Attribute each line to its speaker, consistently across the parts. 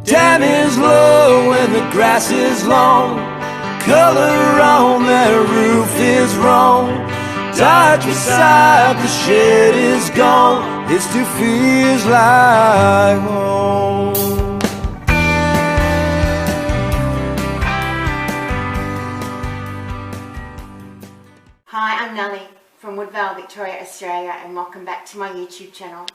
Speaker 1: dam is low and the grass is long. Color on their roof is wrong. Dark beside the shed is gone. It still feels like home.
Speaker 2: Hi, I'm Nellie from Woodvale, Victoria, Australia, and welcome back to my YouTube channel.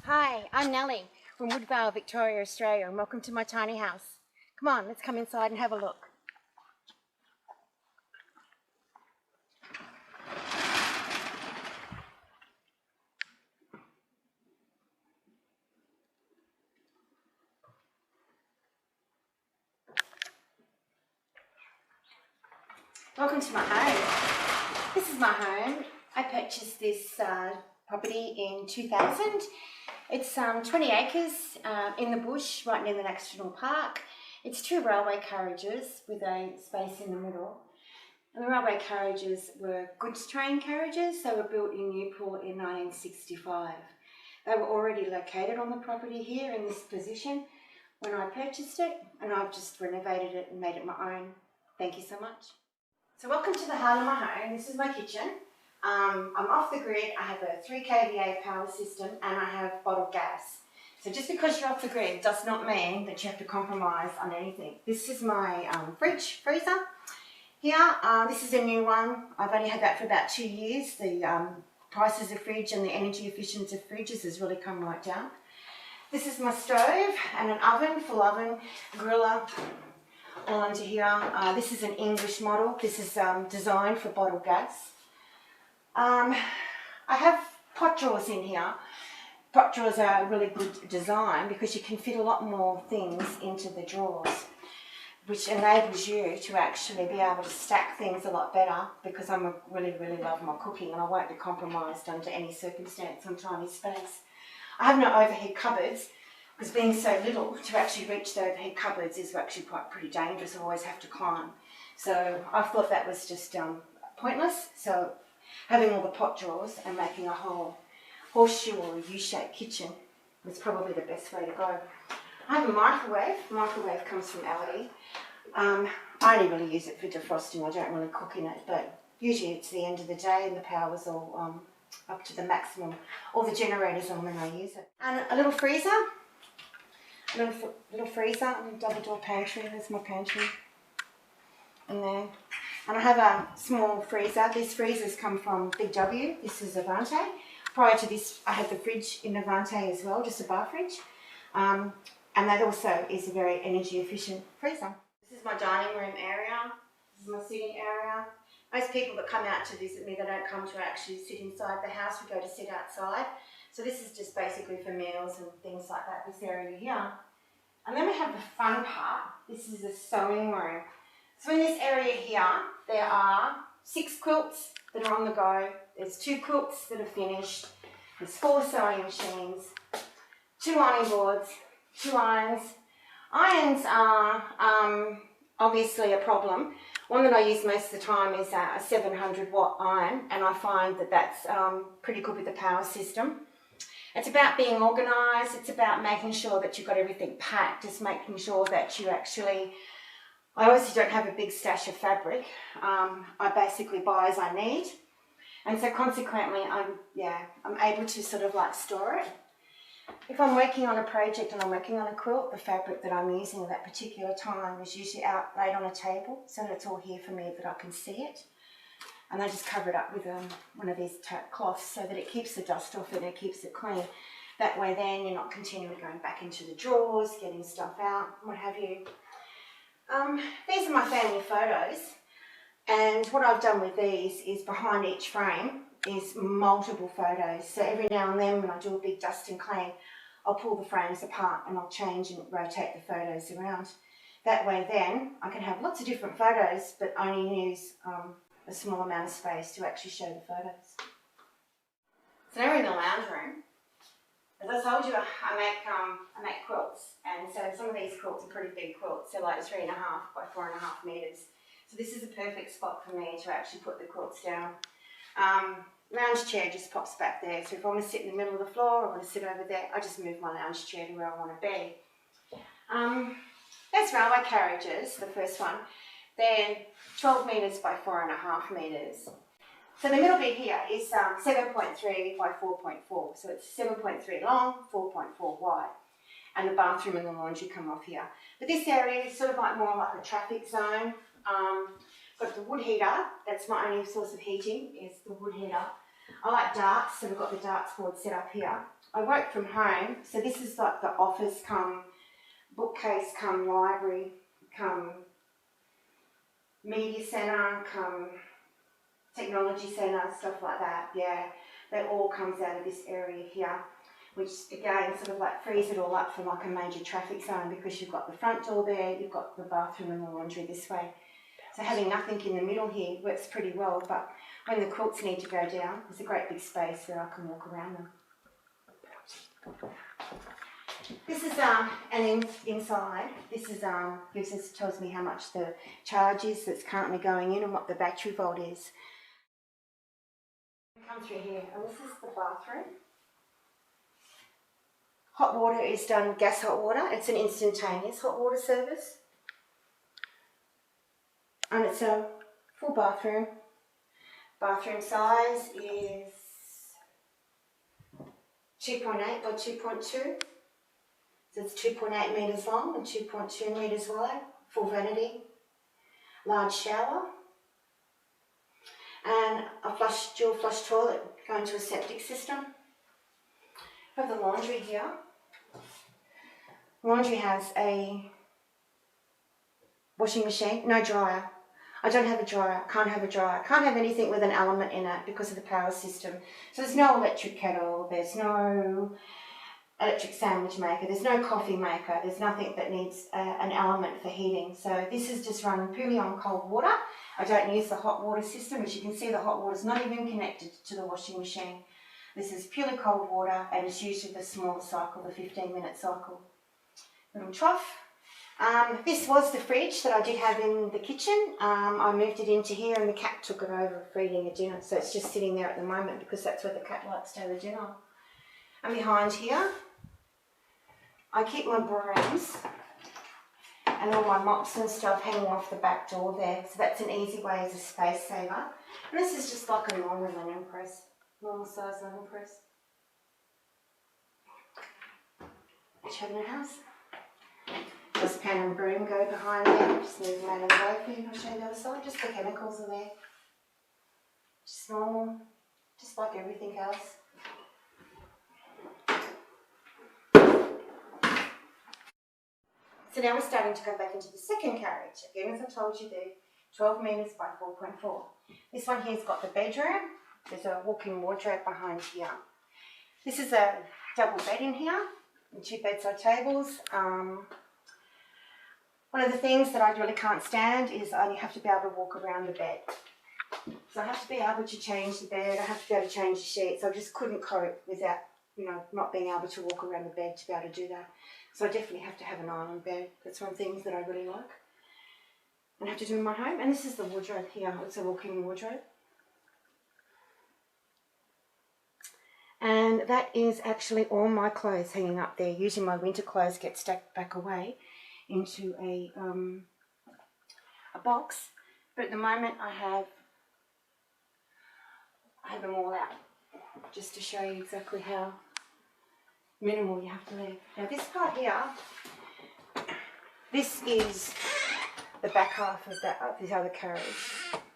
Speaker 2: Hi, I'm Nellie from Woodvale, Victoria, Australia, and welcome to my tiny house. Come on, let's come inside and have a look. Welcome to my home. This is my home. I purchased this property in 2000. It's 20 acres in the bush, right near the National Park. It's 2 railway carriages with a space in the middle. And the railway carriages were goods train carriages. They were built in Newport in 1965. They were already located on the property here in this position when I purchased it, and I've just renovated it and made it my own. Thank you so much. So welcome to the heart of my home. This is my kitchen. I'm off the grid. I have a 3 kVA power system and I have bottled gas. So just because you're off the grid does not mean that you have to compromise on anything. This is my freezer here. This is a new one. I've only had that for about 2 years. The prices of fridge and the energy efficiency of fridges has really come right down. This is my stove and an oven, full oven, griller, all under here. This is an English model. This is designed for bottled gas. I have pot drawers in here. Pot drawers are a really good design because you can fit a lot more things into the drawers, which enables you to actually be able to stack things a lot better, because I really love my cooking and I won't be compromised under any circumstance on tiny space. I have no overhead cupboards because being so little, to actually reach the overhead cupboards is actually pretty dangerous. I always have to climb. So I thought that was just pointless. So having all the pot drawers and making a whole horseshoe or a U-shaped kitchen was probably the best way to go. I have a microwave. The microwave comes from Aldi. I only really use it for defrosting. I don't really cook in it, but usually it's the end of the day and the power's all up to the maximum. All the generators on when I use it. And a little freezer. Little freezer and double door pantry. There's my pantry in there. And I have a small freezer. These freezers come from Big W. This is Avante. Prior to this, I had the fridge in Avante as well, just a bar fridge. And that also is a very energy efficient freezer. This is my dining room area. This is my sitting area. Most people that come out to visit me, they don't come to actually sit inside the house. We go to sit outside. So this is just basically for meals and things like that, this area here. And then we have the fun part. This is the sewing room. So in this area here, there are 6 quilts that are on the go. There's 2 quilts that are finished. There's 4 sewing machines, 2 ironing boards, 2 irons. Irons are obviously a problem. One that I use most of the time is a 700 watt iron, and I find that that's pretty good with the power system. It's about being organised. It's about making sure that you've got everything packed, just making sure that you actually... I obviously don't have a big stash of fabric. I basically buy as I need. And so consequently, I'm able to sort of like store it. If I'm working on a project and I'm working on a quilt, the fabric that I'm using at that particular time is usually out laid on a table, so that it's all here for me that I can see it. And I just cover it up with one of these cloths so that it keeps the dust off it and it keeps it clean. That way then you're not continually going back into the drawers, getting stuff out, what have you. These are my family photos, and what I've done with these is behind each frame is multiple photos. So every now and then when I do a big dust and clean, I'll pull the frames apart and I'll change and rotate the photos around. That way then I can have lots of different photos but only use a small amount of space to actually show the photos. So now we're in the lounge room. As I told you, I make quilts, and so some of these quilts are pretty big quilts. They're like 3.5 by 4.5 metres. So this is a perfect spot for me to actually put the quilts down. Lounge chair just pops back there. So if I want to sit in the middle of the floor, or I want to sit over there, I just move my lounge chair to where I want to be. There's railway carriages, the first one. They're 12 metres by 4.5 metres. So the middle bit here is 7.3 by 4.4. So it's 7.3 long, 4.4 wide. And the bathroom and the laundry come off here. But this area is sort of like more like a traffic zone. Got the wood heater. That's my only source of heating, is the wood heater. I like darts, so we've got the darts board set up here. I work from home, so this is like the office come bookcase, come library, come media centre, come technology centre, stuff like that. Yeah, that all comes out of this area here, which again sort of like frees it all up for like a major traffic zone, because you've got the front door there, you've got the bathroom and the laundry this way. So having nothing in the middle here works pretty well, but when the quilts need to go down, there's a great big space where I can walk around them. This is inside. This is tells me how much the charge is that's currently going in and what the battery volt is. Come through here, and this is the bathroom. Hot water is done gas hot water. It's an instantaneous hot water service. And it's a full bathroom. Bathroom size is 2.8 by 2.2. So it's 2.8 metres long and 2.2 metres wide. Full vanity. Large shower. And a dual flush toilet going to a septic system. We have the laundry here. Laundry has a washing machine, no dryer. I don't have a dryer, can't have a dryer, can't have anything with an element in it because of the power system. So there's no electric kettle, there's no electric sandwich maker, there's no coffee maker, there's nothing that needs an element for heating. So this is just run purely on cold water. I don't use the hot water system, which you can see the hot water is not even connected to the washing machine. This is purely cold water, and it's usually the smaller cycle, the 15-minute cycle. Little trough. This was the fridge that I did have in the kitchen. I moved it into here and the cat took it over for eating a dinner, so it's just sitting there at the moment because that's where the cat likes to have a dinner. And behind here, I keep my brooms and all my mops and stuff hanging off the back door there, so that's an easy way as a space saver. And this is just like a normal linen press, normal size linen press. Show them the house. This pan and broom go behind there, just move them out of the way for you. I'll show you the other side, just the chemicals are there. Just normal, just like everything else. So now we're starting to go back into the second carriage. Again, as I told you, they're 12 metres by 4.4. This one here's got the bedroom. There's a walk-in wardrobe behind here. This is a double bed in here, and 2 bedside tables. One of the things that I really can't stand is I have to be able to walk around the bed. So I have to be able to change the bed, I have to be able to change the sheets. I just couldn't cope without, not being able to walk around the bed to be able to do that. So I definitely have to have an island bed. That's one of the things that I really like and have to do in my home. And this is the wardrobe here. It's a walk-in wardrobe. And that is actually all my clothes hanging up there. Usually my winter clothes get stacked back away into a box, but at the moment I have them all out, just to show you exactly how minimal you have to live. Now this part here, this is the back half of this other carriage,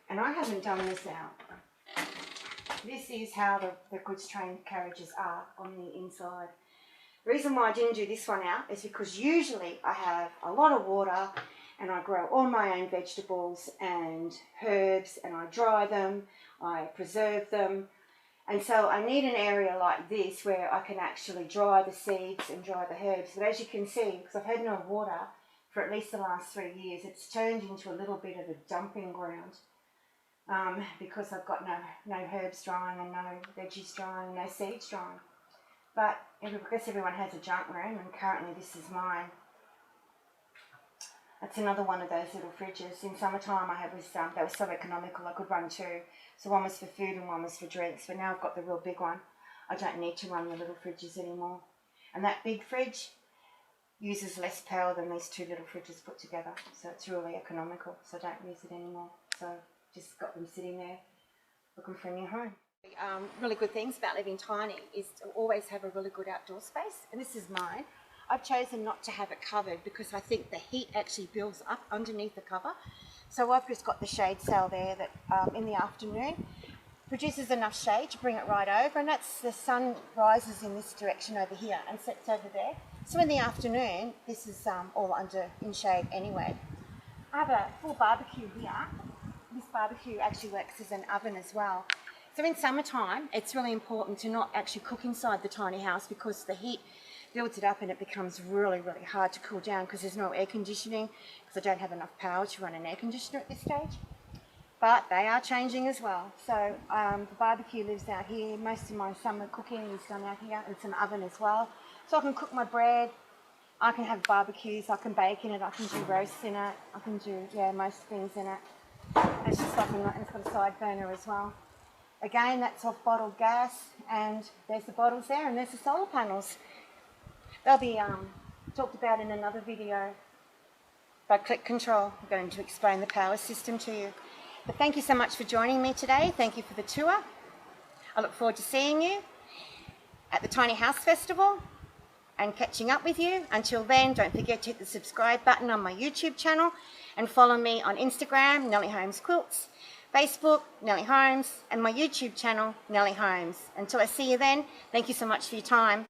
Speaker 2: and I haven't done this out. This is how the goods train carriages are on the inside. The reason why I didn't do this one out is because usually I have a lot of water and I grow all my own vegetables and herbs, and I dry them, I preserve them, and so I need an area like this where I can actually dry the seeds and dry the herbs. But as you can see, because I've had no water for at least the last 3 years, it's turned into a little bit of a dumping ground, because I've got no herbs drying and no veggies drying, no seeds drying. But I guess everyone has a junk room, and currently this is mine. That's another one of those little fridges. In summertime I they were so economical, I could run two. So one was for food and one was for drinks, but now I've got the real big one. I don't need to run the little fridges anymore. And that big fridge uses less power than these two little fridges put together. So it's really economical, so I don't use it anymore. So just got them sitting there looking for a new home. Really good things about living tiny is to always have a really good outdoor space. And this is mine. I've chosen not to have it covered because I think the heat actually builds up underneath the cover. So I've just got the shade sail there that in the afternoon produces enough shade to bring it right over, and that's the sun rises in this direction over here and sets over there. So in the afternoon, this is all in shade anyway. I have a full barbecue here. This barbecue actually works as an oven as well. So in summertime, it's really important to not actually cook inside the tiny house because the heat builds it up and it becomes really, really hard to cool down because there's no air conditioning, because I don't have enough power to run an air conditioner at this stage. But they are changing as well. So the barbecue lives out here. Most of my summer cooking is done out here. It's an oven as well. So I can cook my bread. I can have barbecues. I can bake in it. I can do roasts in it. I can do, most things in it. It's just like it's got a side burner as well. Again, that's off bottled gas. And there's the bottles there and there's the solar panels. They'll be talked about in another video by Click Control. I'm going to explain the power system to you. But thank you so much for joining me today. Thank you for the tour. I look forward to seeing you at the Tiny House Festival and catching up with you. Until then, don't forget to hit the subscribe button on my YouTube channel and follow me on Instagram, Nellie Holmes Quilts, Facebook, Nellie Holmes, and my YouTube channel, Nellie Holmes. Until I see you then, thank you so much for your time.